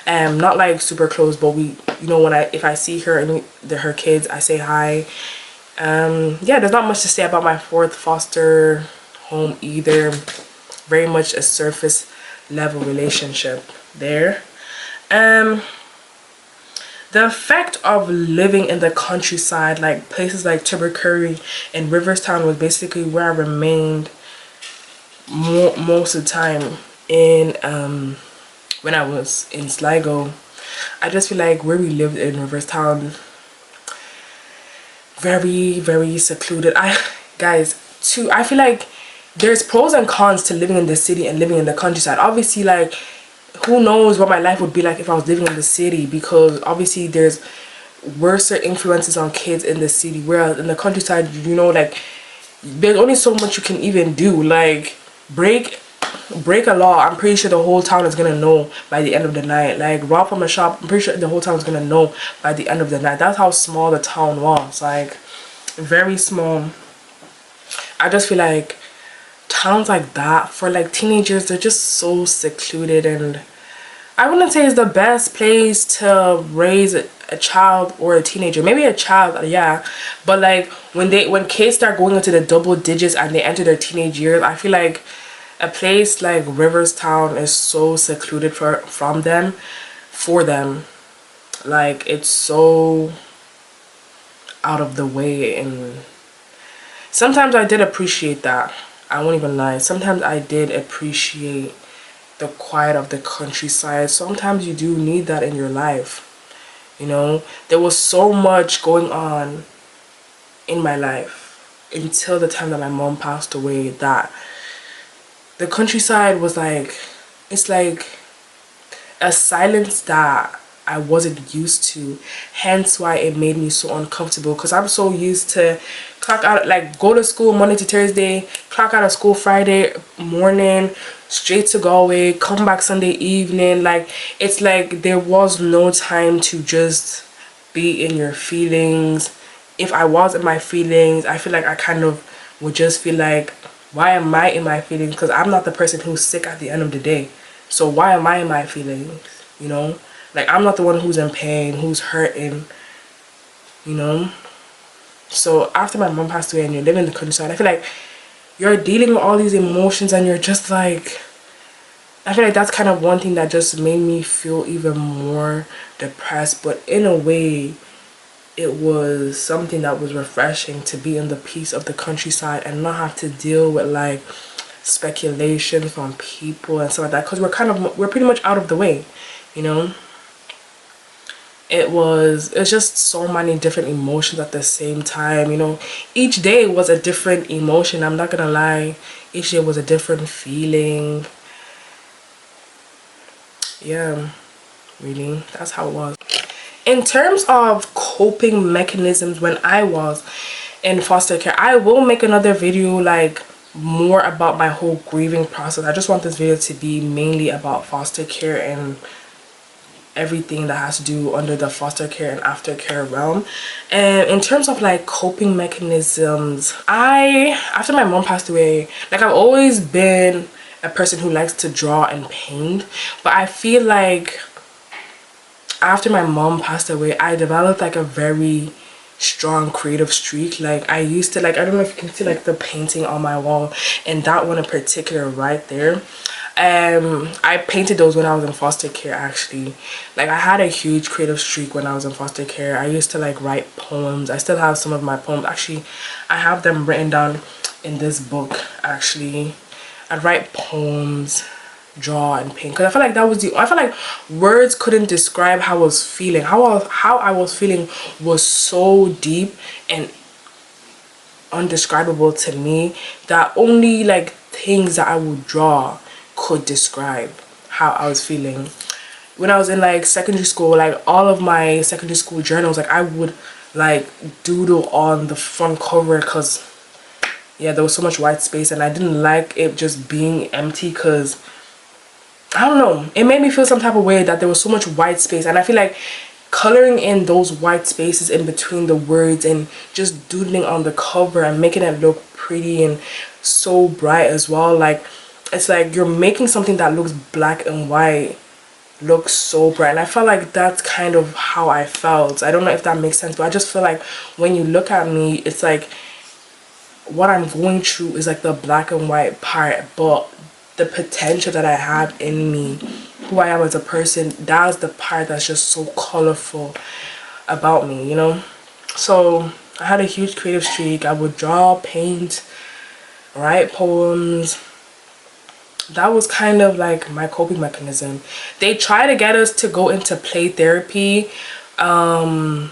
Not like super close, but we, you know, if I see her and her kids, I say hi. Yeah, there's not much to say about my fourth foster home either. Very much a surface level relationship there. The effect of living in the countryside, like places like Tubbercurry and Riverstown, was basically where I remained most of the time in when I was in Sligo. I just feel like where we lived in Riverstown, very, very secluded. I feel like there's pros and cons to living in the city and living in the countryside. Obviously, like, who knows what my life would be like if I was living in the city, because obviously there's worse influences on kids in the city, whereas in the countryside, you know, like, there's only so much you can even do. Like, break a law, I'm pretty sure the whole town is gonna know by the end of the night. Like, rob from a shop, I'm pretty sure the whole town is gonna know by the end of the night. That's how small the town was. Like, very small. I just feel like towns like that, for like teenagers, they're just so secluded, and I wouldn't say it's the best place to raise a child or a teenager. Maybe a child, yeah, but like when kids start going into the double digits and they enter their teenage years, I feel like a place like Riverstown is so secluded for them. Like, it's so out of the way, and sometimes I did appreciate that. I won't even lie. Sometimes I did appreciate the quiet of the countryside. Sometimes you do need that in your life. You know, there was so much going on in my life until the time that my mom passed away that the countryside was like, it's like a silence that I wasn't used to, hence why it made me so uncomfortable, because I'm so used to clock out, like go to school Monday to Thursday, clock out of school Friday morning, straight to Galway, come back Sunday evening. Like, it's like there was no time to just be in your feelings. If I was in my feelings, I feel like I kind of would just feel like, why am I in my feelings? Because I'm not the person who's sick at the end of the day. So why am I in my feelings? You know? Like, I'm not the one who's in pain, who's hurting, you know? So after my mom passed away and you're living in the countryside, I feel like you're dealing with all these emotions and you're just like, I feel like that's kind of one thing that just made me feel even more depressed. But in a way, it was something that was refreshing to be in the peace of the countryside and not have to deal with like speculation from people and stuff like that, because we're pretty much out of the way, you know? It's just so many different emotions at the same time, you know. Each day was a different emotion, I'm not gonna lie. Each day was a different feeling. Yeah, really, that's how it was. In terms of coping mechanisms when I was in foster care, I will make another video like more about my whole grieving process. I just want this video to be mainly about foster care and everything that has to do under the foster care and aftercare realm. And in terms of like coping mechanisms, after my mom passed away, like I've always been a person who likes to draw and paint, but I feel like after my mom passed away, I developed like a very strong creative streak. Like I used to, like, I don't know if you can see like the painting on my wall, and that one in particular right there, I painted those when I was in foster care. Actually, like I had a huge creative streak when I was in foster care. I used to like write poems. I still have some of my poems. Actually, I have them written down in this book. Actually, I'd write poems, draw and paint, because I feel like that was I feel like words couldn't describe how I was feeling. How I was feeling was so deep and undescribable to me that only like things that I would draw could describe how I was feeling. When I was in like secondary school, like all of my secondary school journals, like I would like doodle on the front cover, because yeah, there was so much white space and I didn't like it just being empty, because I don't know, it made me feel some type of way that there was so much white space. And I feel like coloring in those white spaces in between the words and just doodling on the cover and making it look pretty and so bright as well, like it's like you're making something that looks black and white look so bright. And I felt like that's kind of how I felt. I don't know if that makes sense, but I just feel like when you look at me, it's like what I'm going through is like the black and white part, but the potential that I have in me, who I am as a person, that's the part that's just so colorful about me, you know? So I had a huge creative streak. I would draw, paint, write poems. That was kind of like my coping mechanism. They tried to get us to go into play therapy when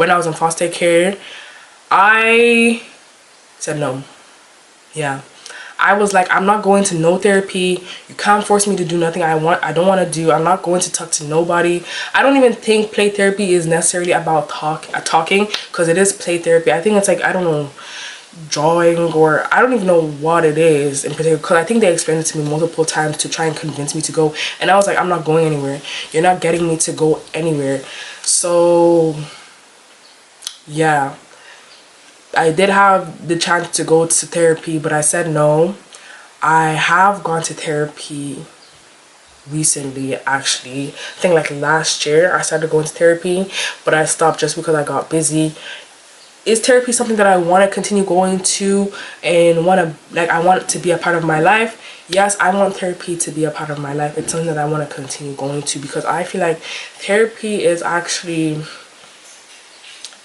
I was in foster care. I said no. Yeah, I was like, I'm not going to no therapy. You can't force me to do nothing I don't want to do. I'm not going to talk to nobody. I don't even think play therapy is necessarily about talking, because it is play therapy. I think it's like, I don't know, drawing, or I don't even know what it is in particular, because I think they explained it to me multiple times to try and convince me to go, and I was like, I'm not going anywhere. You're not getting me to go anywhere. So yeah, I did have the chance to go to therapy, but I said no. I have gone to therapy recently, actually. I think like last year I started going to therapy, but I stopped just because I got busy. Is therapy something that I want to continue going to and I want it to be a part of my life? Yes, I want therapy to be a part of my life. It's something that I want to continue going to, because I feel like therapy is actually,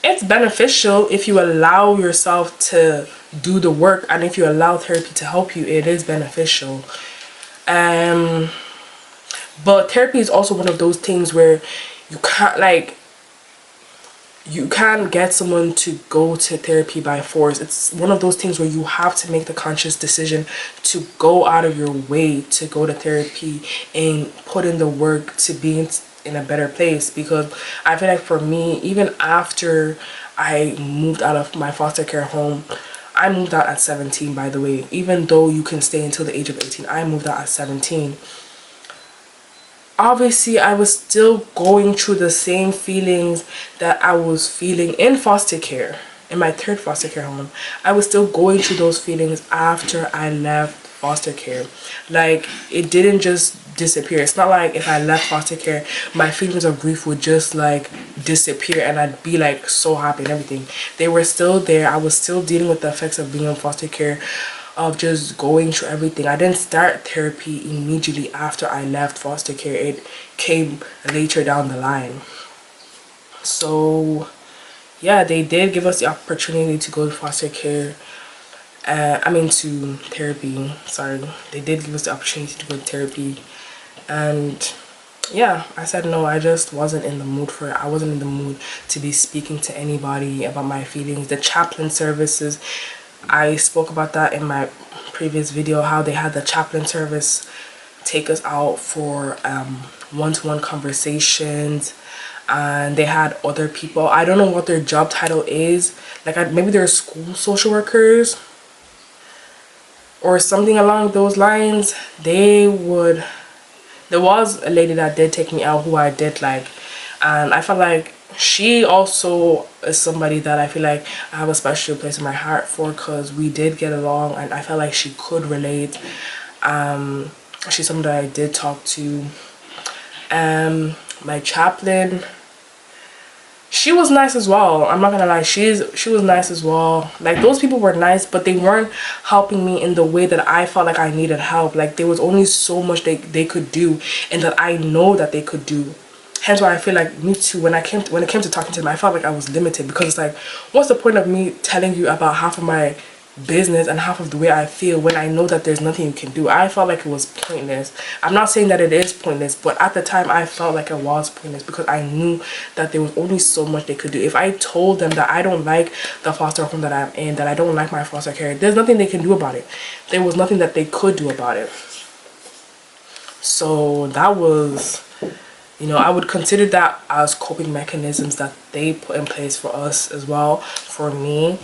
it's beneficial if you allow yourself to do the work, and if you allow therapy to help you, it is beneficial. But therapy is also one of those things where you can't you can't get someone to go to therapy by force. It's one of those things where you have to make the conscious decision to go out of your way to go to therapy and put in the work to be in a better place. Because I feel like for me, even after I moved out of my foster care home, I moved out at 17, by the way. Even though you can stay until the age of 18, I moved out at 17. Obviously, I was still going through the same feelings that I was feeling in foster care, in my third foster care home. I was still going through those feelings after I left foster care. Like, it didn't just disappear. It's not like if I left foster care, my feelings of grief would just like disappear and I'd be like so happy and everything. They were still there. I was still dealing with the effects of being in foster care, of just going through everything. I didn't start therapy immediately after I left foster care. It came later down the line. So yeah, they did give us the opportunity to go to foster care. To therapy. Sorry, they did give us the opportunity to go to therapy, and yeah, I said no. I just wasn't in the mood for it. I wasn't in the mood to be speaking to anybody about my feelings. The chaplain services, I spoke about that in my previous video, how they had the chaplain service take us out for one-to-one conversations, and they had other people. I don't know what their job title is, like maybe they're school social workers or something along those lines. There was a lady that did take me out who I did like, and I felt like she also is somebody that I feel like I have a special place in my heart for, because we did get along and I felt like she could relate. She's somebody that I did talk to. My chaplain, she was nice as well. I'm not gonna lie, she was nice as well. Like, those people were nice, but they weren't helping me in the way that I felt like I needed help. Like, there was only so much they could do, and that I know that they could do. Hence why I feel like me too, when it came to talking to them, I felt like I was limited, because it's like, what's the point of me telling you about half of my business and half of the way I feel when I know that there's nothing you can do? I felt like it was pointless. I'm not saying that it is pointless, but at the time I felt like it was pointless, because I knew that there was only so much they could do. If I told them that I don't like the foster home that I'm in, that I don't like my foster care, there's nothing they can do about it. There was nothing that they could do about it. So that was, I would consider that as coping mechanisms that they put in place for us as well, for me.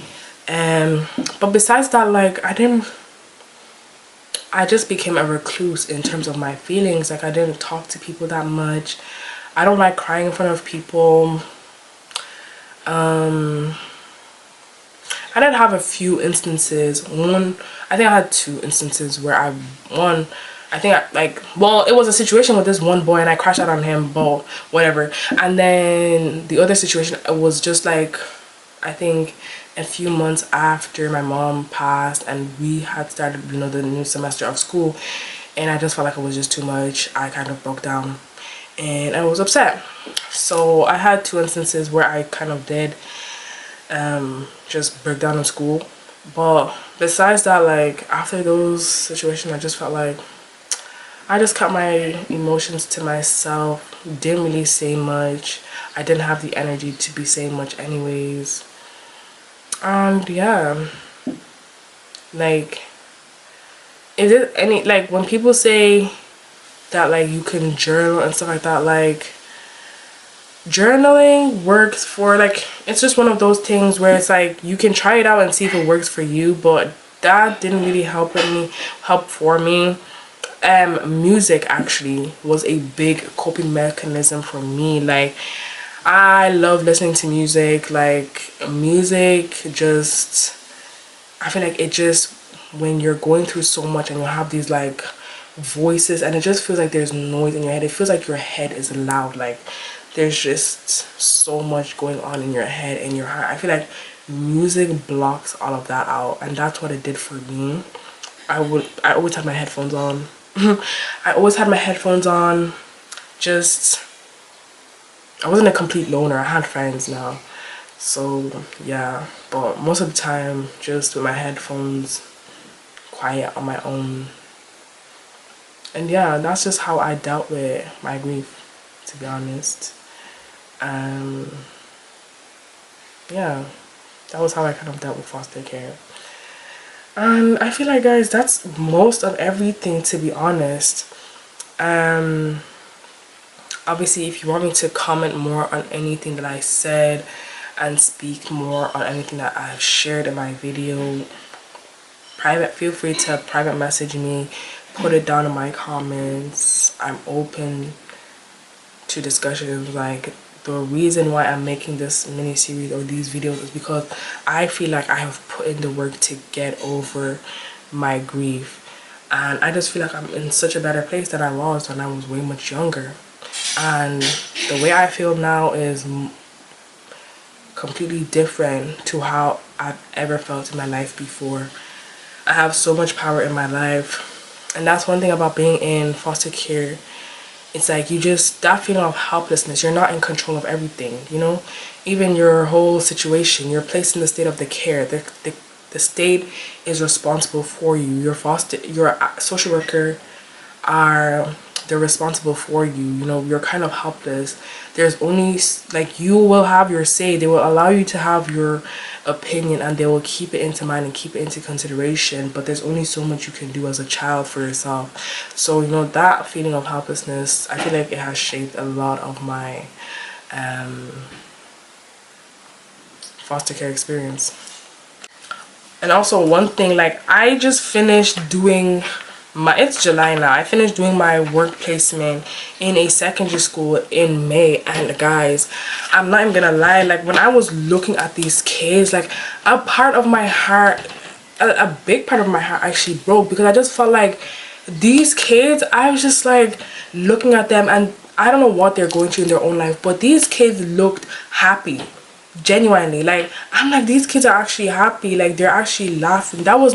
But besides that, like, I just became a recluse in terms of my feelings. Like, I didn't talk to people that much. I don't like crying in front of people. I did have a few instances. I think I had 2 instances where it was a situation with this one boy and I crashed out on him, but whatever. And then the other situation, it was just like, I think a few months after my mom passed and we had started, the new semester of school, and I just felt like it was just too much. I kind of broke down and I was upset. So I had 2 instances where I kind of did just break down in school. But besides that, like, after those situations, I just felt like I just kept my emotions to myself, didn't really say much. I didn't have the energy to be saying much anyways. And yeah, like, is it any, like, when people say that, like, you can journal and stuff like that, like, journaling works for, like, it's just one of those things where it's like, you can try it out and see if it works for you, but that didn't really help for me. Music actually was a big coping mechanism for me. Like, I love listening to music. Like, music just, I feel like it just, when you're going through so much and you have these like voices and it just feels like there's noise in your head, it feels like your head is loud. Like, there's just so much going on in your head and your heart. I feel like music blocks all of that out, and that's what it did for me. I always had my headphones on. I always had my headphones on. Just, I wasn't a complete loner. I had friends now. So yeah, but most of the time just with my headphones, quiet on my own. And yeah, that's just how I dealt with my grief, to be honest. um yeah, that was how I kind of dealt with foster care. And I feel like, guys, that's most of everything, to be honest. um Obviously, if you want me to comment more on anything that I said and speak more on anything that I've shared in my video, feel free to private message me, put it down in my comments. I'm open to discussions. Like, the reason why I'm making this mini series or these videos is because I feel like I have put in the work to get over my grief, and I just feel like I'm in such a better place than I was when I was way much younger. And the way I feel now is completely different to how I've ever felt in my life before. I have so much power in my life, and that's one thing about being in foster care. It's like, you just, that feeling of helplessness, you're not in control of everything, you know? Even your whole situation, you're placed in the state of the care. The state is responsible for you. Your social worker are, they're responsible for you, you know? You're kind of helpless. There's only, like, you will have your say. They will allow you to have your opinion, and they will keep it into mind and keep it into consideration, but there's only so much you can do as a child for yourself. So, you know, that feeling of helplessness, I feel like it has shaped a lot of my foster care experience. And also, one thing, like, I just finished doing it's July now. I finished doing my work placement in a secondary school in May, and guys, I'm not even gonna lie, like, when I was looking at these kids, like, a part of my heart, a big part of my heart actually broke, because I just felt like these kids, I was just like looking at them, and I don't know what they're going through in their own life, but these kids looked happy. Genuinely, like, I'm like, these kids are actually happy, like, they're actually laughing. That was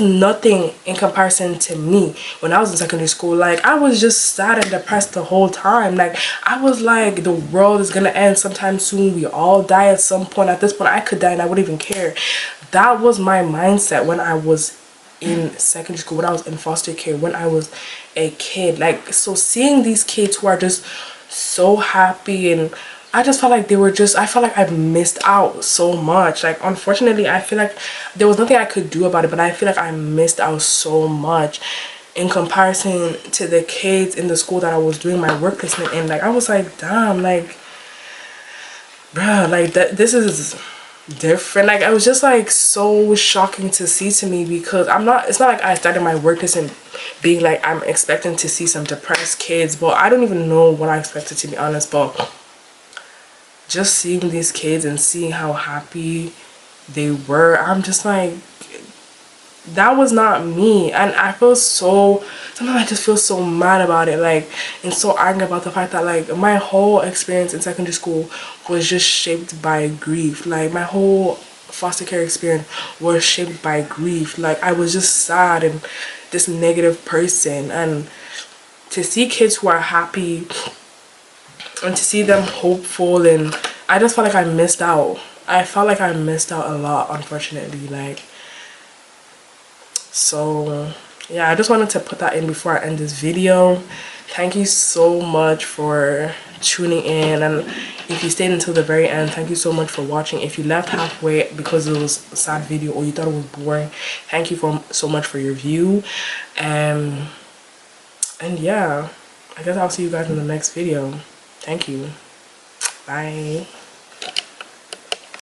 nothing in comparison to me when I was in secondary school. Like, I was just sad and depressed the whole time. Like, I was like, the world is gonna end sometime soon, we all die at some point. At this point, I could die and I wouldn't even care. That was my mindset when I was in secondary school, when I was in foster care, when I was a kid. Like, so seeing these kids who are just so happy, and I just felt like I felt like I missed out so much. Like, unfortunately, I feel like there was nothing I could do about it, but I feel like I missed out so much in comparison to the kids in the school that I was doing my work placement in. Like, I was like, damn, like, bruh, like, this is different. Like, it was just like so shocking to see to me, because it's not like I started my work placement being like, I'm expecting to see some depressed kids, but I don't even know what I expected, to be honest. But just seeing these kids and seeing how happy they were, I'm just like, that was not me. And I feel so, sometimes I just feel so mad about it, like, and so angry about the fact that, like, my whole experience in secondary school was just shaped by grief. Like, my whole foster care experience was shaped by grief. Like, I was just sad and this negative person, and to see kids who are happy and to see them hopeful, and I just felt like I missed out. I felt like I missed out a lot, unfortunately. Like, so yeah, I just wanted to put that in before I end this video. Thank you so much for tuning in, and if you stayed until the very end, thank you so much for watching. If you left halfway because it was a sad video or you thought it was boring, thank you so much for your view. And yeah, I guess I'll see you guys in the next video. Thank you. Bye.